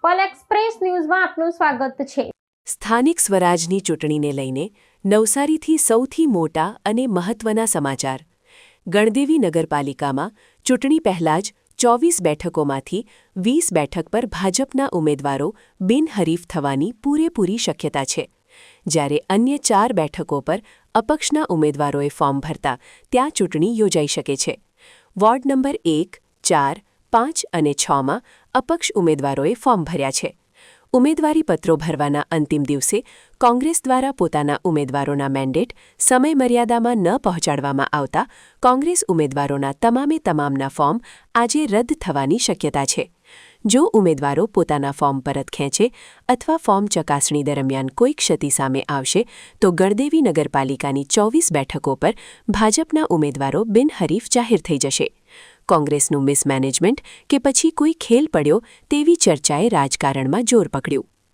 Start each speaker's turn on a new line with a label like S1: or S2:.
S1: પલ express ન્યૂઝમાં આપનું સ્વાગત છે।
S2: સ્થાનિક સ્વરાજની ચૂંટણીને લઈને નવસારીથી સૌથી મોટા અને મહત્વના સમાચાર। ગણદેવી નગરપાલિકામાં ચૂંટણી પહેલાં જ 24 બેઠકોમાંથી 20 બેઠક પર ભાજપના ઉમેદવારો બિનહરીફ થવાની પૂરેપૂરી શક્યતા છે, જ્યારે અન્ય 4 બેઠકો પર અપક્ષના ઉમેદવારોએ ફોર્મ ભરતા ત્યાં ચૂંટણી યોજાઈ શકે છે। વોર્ડ નંબર 1, 4, 5 અને 6માં અપક્ષ ઉમેદવારોએ ફોર્મ ભર્યા છે। ઉમેદવારી પત્રો ભરવાના અંતિમ દિવસે કોંગ્રેસ દ્વારા પોતાના ઉમેદવારોના મેન્ડેટ સમયમર્યાદામાં ન પહોંચાડવામાં આવતા કોંગ્રેસ ઉમેદવારોના તમામના ફોર્મ આજે રદ થવાની શક્યતા છે। જો ઉમેદવારો પોતાના ફોર્મ પરત ખેંચે અથવા ફોર્મ ચકાસણી દરમિયાન કોઈ ક્ષતિ સામે આવશે તો ગણદેવી નગરપાલિકાની 24 બેઠકો પર ભાજપના ઉમેદવારો બિનહરીફ જાહેર થઈ જશે। કોંગ્રેસનું મિસમેનેજમેન્ટ કે પછી કોઈ ખેલ પડ્યો તેવી ચર્ચાએ રાજકારણમાં જોર પકડ્યું।